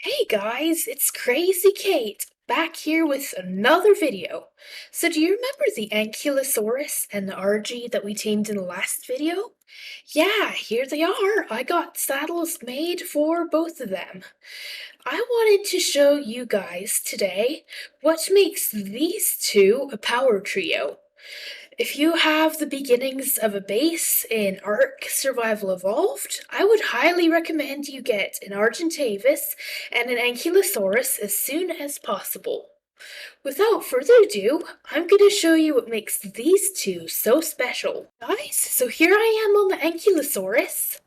Hey guys, it's Crazy Kate, back here with another video. So do you remember the Ankylosaurus and the RG that we tamed in the last video? Yeah, here they are. I got saddles made for both of them. I wanted to show you guys today what makes these two a power trio. If you have the beginnings of a base in ARK Survival Evolved, I would highly recommend you get an Argentavis and an Ankylosaurus as soon as possible. Without further ado, I'm going to show you what makes these two so special. Guys, so here I am on the Ankylosaurus.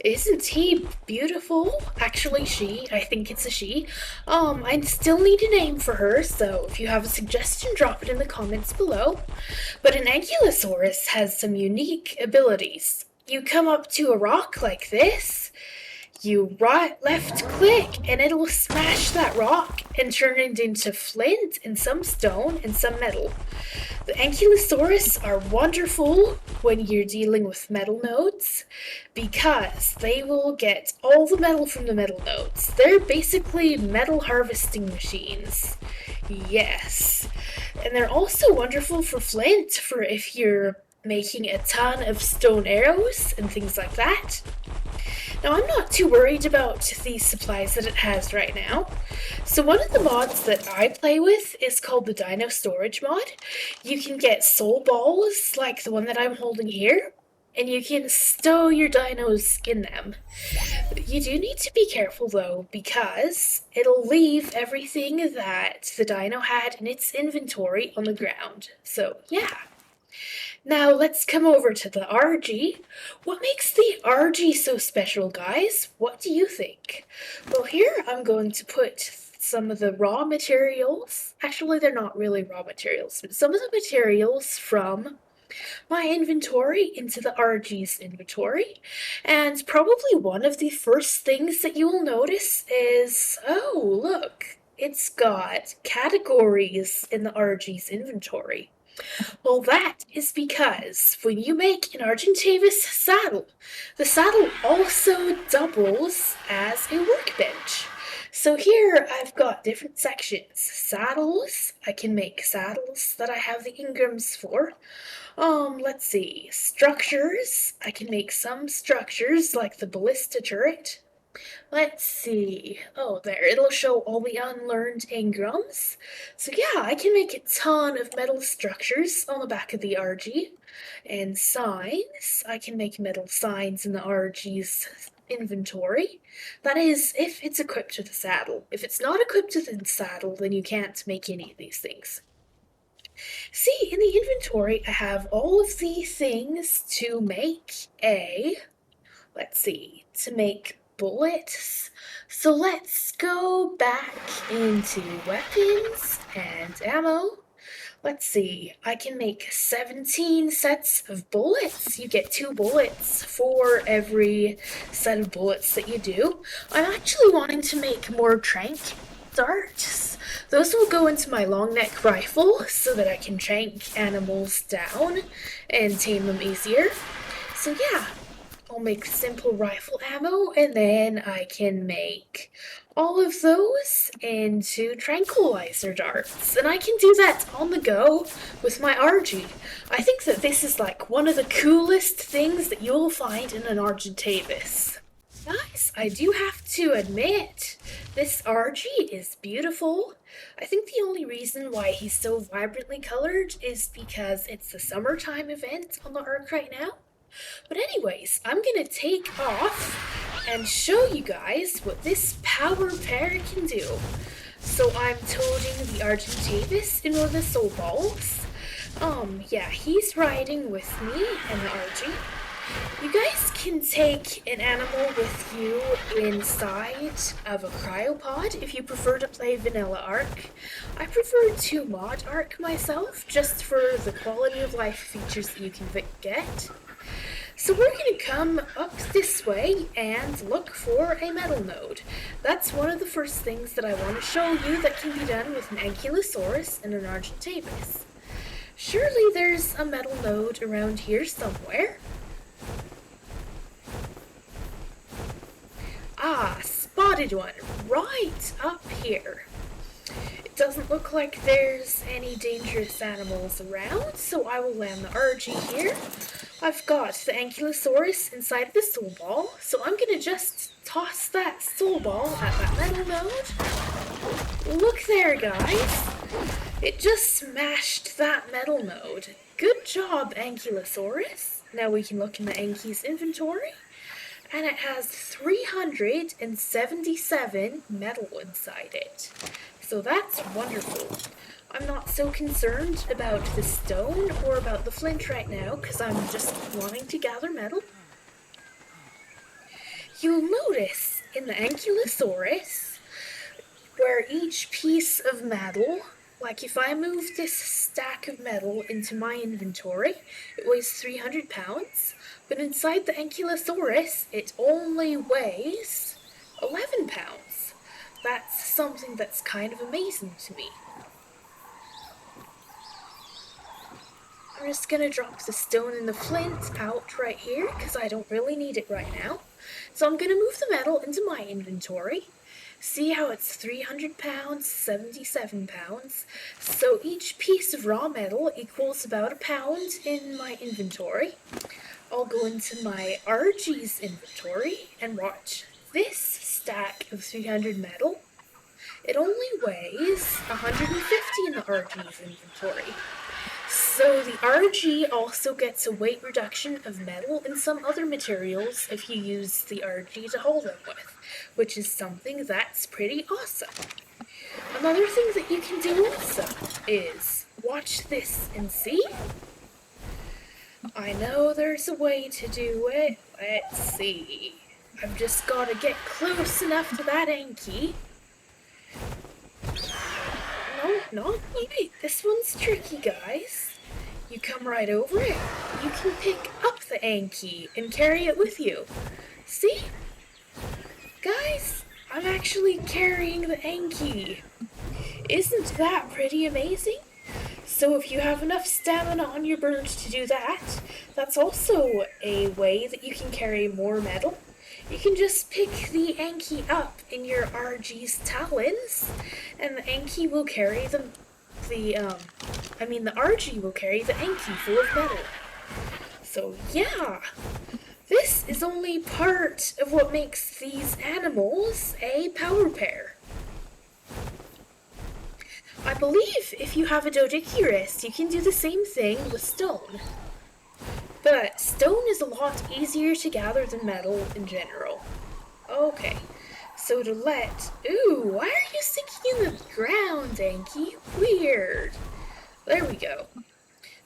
Isn't he beautiful? Actually, I think it's a she. I still need a name for her, so if you have a suggestion, drop it in the comments below. But an Ankylosaurus has some unique abilities. You come up to a rock like this, you left click, and it'll smash that rock and turn it into flint and some stone and some metal. The Ankylosaurus are wonderful when you're dealing with metal nodes because they will get all the metal from the metal nodes. They're basically metal harvesting machines. Yes. And they're also wonderful for flint, for if you're making a ton of stone arrows and things like that. Now, I'm not too worried about the supplies that it has right now. So one of the mods that I play with is called the Dino Storage mod. You can get soul balls, like the one that I'm holding here, and you can stow your dinos in them. You do need to be careful though, because it'll leave everything that the dino had in its inventory on the ground. So yeah. Now let's come over to the RG. What makes the RG so special, guys? What do you think? Well, here I'm going to put some of the raw materials. Actually, they're not really raw materials, but some of the materials from my inventory into the RG's inventory. And probably one of the first things that you will notice is, oh, look, it's got categories in the RG's inventory. Well, that is because when you make an Argentavis saddle, the saddle also doubles as a workbench. So here I've got different sections. Saddles, I can make saddles that I have the engrams for. Let's see. Structures, I can make some structures like the ballista turret. Let's see. Oh, there. It'll show all the unlearned engrams. So yeah, I can make a ton of metal structures on the back of the RG. And signs. I can make metal signs in the RG's inventory. That is, if it's equipped with a saddle. If it's not equipped with a saddle, then you can't make any of these things. See, in the inventory, I have all of the things to make to make bullets. So let's go back into weapons and ammo. Let's see, I can make 17 sets of bullets. You get 2 bullets for every set of bullets that you do. I'm actually wanting to make more trank darts. Those will go into my long neck rifle so that I can trank animals down and tame them easier. So yeah, I'll make simple rifle ammo, and then I can make all of those into tranquilizer darts. And I can do that on the go with my RG. I think that this is like one of the coolest things that you'll find in an Argentavis. Guys, I do have to admit, this RG is beautiful. I think the only reason why he's so vibrantly colored is because it's the summertime event on the ARK right now. But anyways, I'm gonna take off and show you guys what this power pair can do. So I'm toting the Argentavis in one of the soul balls. Yeah, he's riding with me and the RG. You guys can take an animal with you inside of a cryopod if you prefer to play vanilla ARK. I prefer to mod ARK myself, just for the quality of life features that you can get. So we're going to come up this way and look for a metal node. That's one of the first things that I want to show you that can be done with an Ankylosaurus and an Argentavis. Surely there's a metal node around here somewhere. Ah, spot modded one right up here. It doesn't look like there's any dangerous animals around, so I will land the RG here. I've got the Ankylosaurus inside of the soul ball, so I'm gonna just toss that soul ball at that metal node. Look there, guys. It just smashed that metal node. Good job, Ankylosaurus. Now we can look in the Anky's inventory, and it has 377 metal inside it. So that's wonderful. I'm not so concerned about the stone or about the flint right now, because I'm just wanting to gather metal. You'll notice in the Ankylosaurus, where each piece of metal, like if I move this stack of metal into my inventory, it weighs 300 pounds, but inside the Ankylosaurus, it only weighs 11 pounds. That's something that's kind of amazing to me. I'm just gonna drop the stone and the flint out right here, because I don't really need it right now. So I'm gonna move the metal into my inventory. See how it's 300 pounds, 77 pounds. So each piece of raw metal equals about a pound in my inventory. I'll go into my RG's inventory and watch this stack of 300 metal. It only weighs 150 in the RG's inventory. So the RG also gets a weight reduction of metal and some other materials if you use the RG to hold them with, which is something that's pretty awesome. Another thing that you can do also is watch this and see. I know there's a way to do it. Let's see. I've just got to get close enough to that Anky. No, not quite. This one's tricky, guys. You come right over it. You can pick up the Anky and carry it with you. See? Guys, I'm actually carrying the Anky. Isn't that pretty amazing? So if you have enough stamina on your bird to do that, that's also a way that you can carry more metal. You can just pick the Anky up in your RG's talons, and the Anky will carry the RG will carry the Anky full of metal. So yeah, this is only part of what makes these animals a power pair. I believe if you have a Doedicurus, you can do the same thing with stone. But stone is a lot easier to gather than metal in general. Okay, so to ooh, why are you sinking in the ground, Anky? Weird. There we go.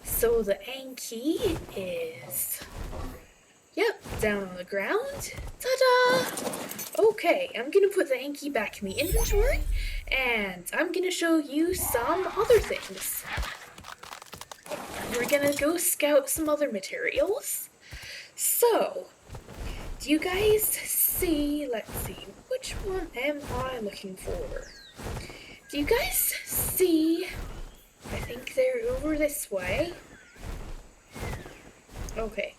So the Anky is, yep, down on the ground. Ta-da! Okay, I'm gonna put the Anky back in the inventory, and I'm gonna show you some other things. We're gonna go scout some other materials. So, do you guys see, let's see, which one am I looking for? Do you guys see, I think they're over this way. Okay.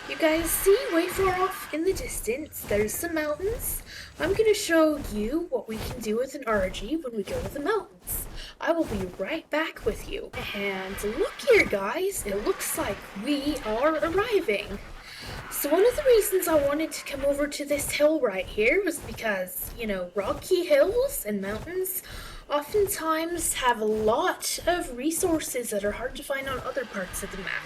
You guys see way far off in the distance, there's some mountains. I'm going to show you what we can do with an RG when we go to the mountains. I will be right back with you. And look here, guys, it looks like we are arriving. So one of the reasons I wanted to come over to this hill right here was because, you know, rocky hills and mountains oftentimes have a lot of resources that are hard to find on other parts of the map.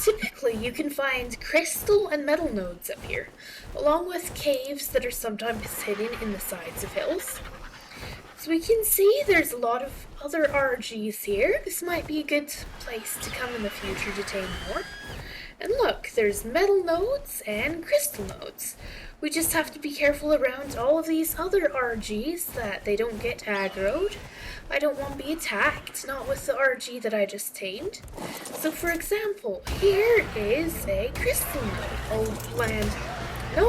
Typically, you can find crystal and metal nodes up here, along with caves that are sometimes hidden in the sides of hills. So we can see there's a lot of other RGs here. This might be a good place to come in the future to tame more. And look, there's metal nodes and crystal nodes. We just have to be careful around all of these other RGs that they don't get aggroed. I don't want to be attacked, not with the RG that I just tamed. So for example, here is a crystal node. I'll land. No.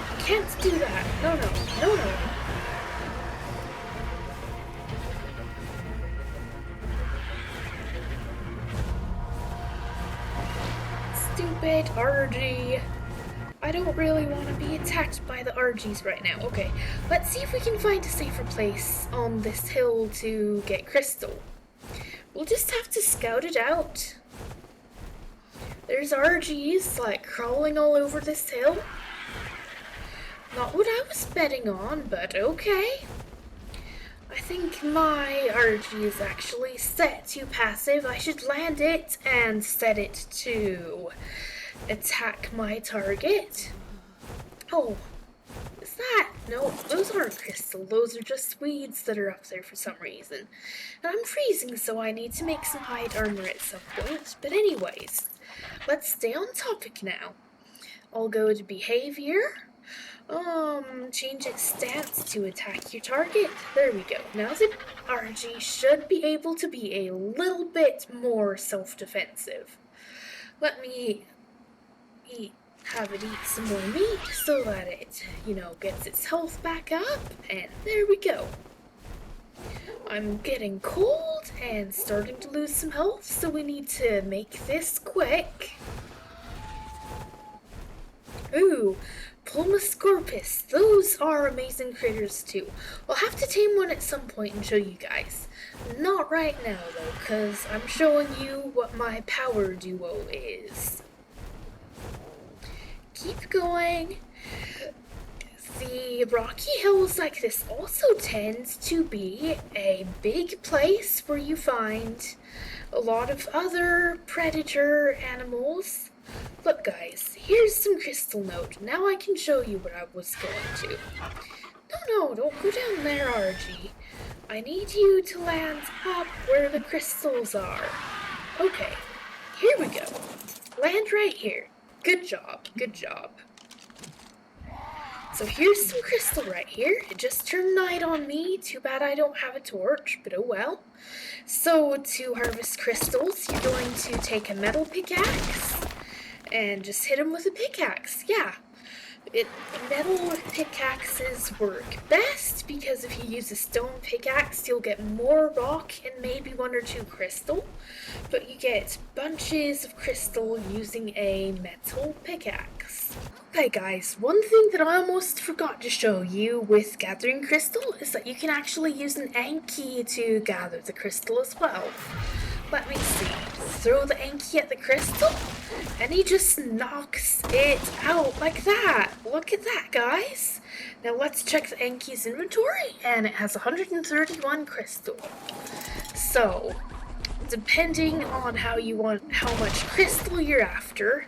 You can't do that. No. Stupid RG. I don't really want to be attacked by the RGs right now. Okay, let's see if we can find a safer place on this hill to get crystal. We'll just have to scout it out. There's RGs, like, crawling all over this hill. Not what I was betting on, but okay. I think my RG is actually set to passive. I should land it and set it to attack my target. Oh, is that? No, those aren't crystal. Those are just weeds that are up there for some reason. And I'm freezing, so I need to make some hide armor at some point. But anyways, let's stay on topic now. I'll go to behavior. Change its stance to attack your target. There we go. Now the RG should be able to be a little bit more self-defensive. Let me have it eat some more meat so that it, gets its health back up, and there we go. I'm getting cold and starting to lose some health, so we need to make this quick. Ooh, Pulmascorpus, those are amazing critters too. We'll have to tame one at some point and show you guys. Not right now though, because I'm showing you what my power duo is. Keep going. The rocky hills like this also tend to be a big place where you find a lot of other predator animals. Look guys, here's some crystal node. Now I can show you what I was going to. No, don't go down there, RG. I need you to land up where the crystals are. Okay, here we go. Land right here. Good job, good job. So here's some crystal right here. It just turned night on me. Too bad I don't have a torch, but oh well. So to harvest crystals, you're going to take a metal pickaxe and just hit them with a pickaxe. Yeah, metal pickaxes work best because if you use a stone pickaxe, you'll get more rock and maybe 1 or 2 crystal, but you get bunches of crystal using a metal pickaxe. Okay guys, one thing that I almost forgot to show you with gathering crystal is that you can actually use an Anki to gather the crystal as well. Let me see. Throw the Anki at the crystal, and he just knocks it out like that. Look at that, guys. Now let's check the Anki's inventory, and it has 131 crystal. So, depending on how much crystal you're after,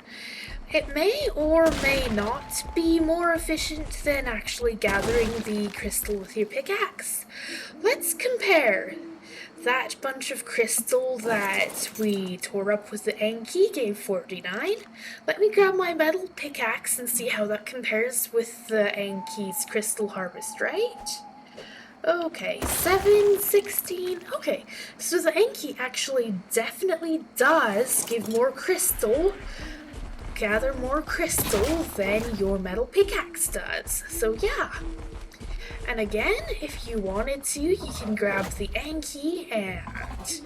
it may or may not be more efficient than actually gathering the crystal with your pickaxe. Let's compare. That bunch of crystal that we tore up with the Anki gave 49. Let me grab my metal pickaxe and see how that compares with the Anki's crystal harvest rate. Okay, 7, 16. Okay, so the Anki actually definitely does give more crystal, gather more crystal than your metal pickaxe does. So yeah. And again, if you wanted to, you can grab the Anki and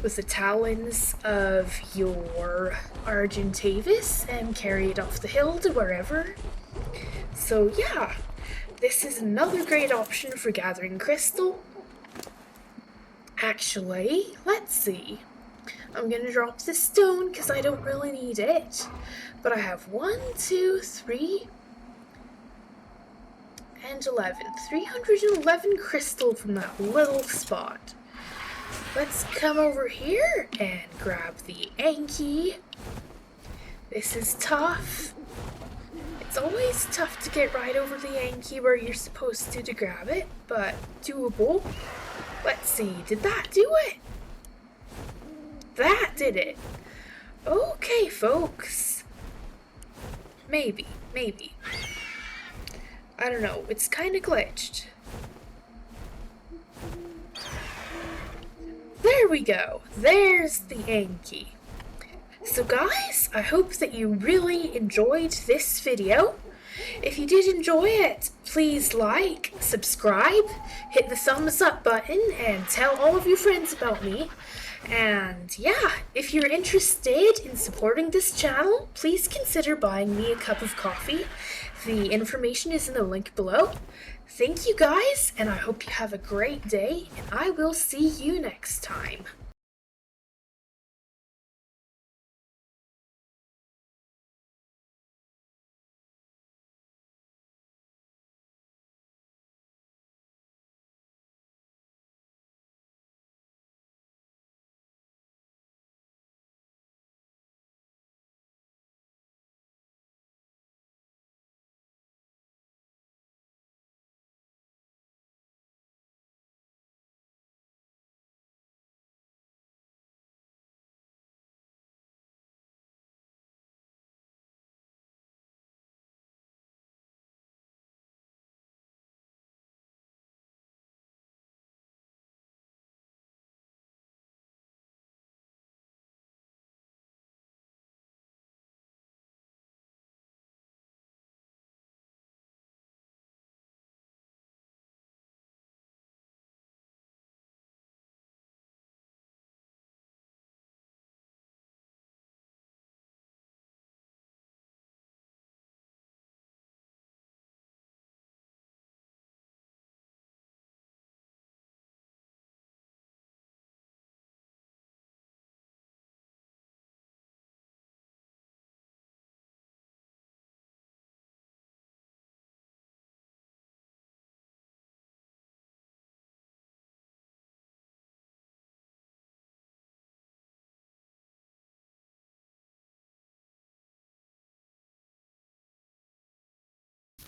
with the talons of your Argentavis and carry it off the hill to wherever. So yeah, this is another great option for gathering crystal. Actually, let's see. I'm gonna drop this stone because I don't really need it. But I have 1, 2, 3, and 11. 311 crystal from that little spot. Let's come over here and grab the Anki. This is tough. It's always tough to get right over the Anki where you're supposed to grab it, but doable. Let's see, did that do it? That did it. Okay, folks. Maybe. I don't know, it's kind of glitched. There we go. There's the Anki. So guys, I hope that you really enjoyed this video. If you did enjoy it, please like, subscribe, hit the thumbs up button, and tell all of your friends about me. And yeah, if you're interested in supporting this channel, please consider buying me a cup of coffee. The information is in the link below. Thank you guys, and I hope you have a great day, and I will see you next time.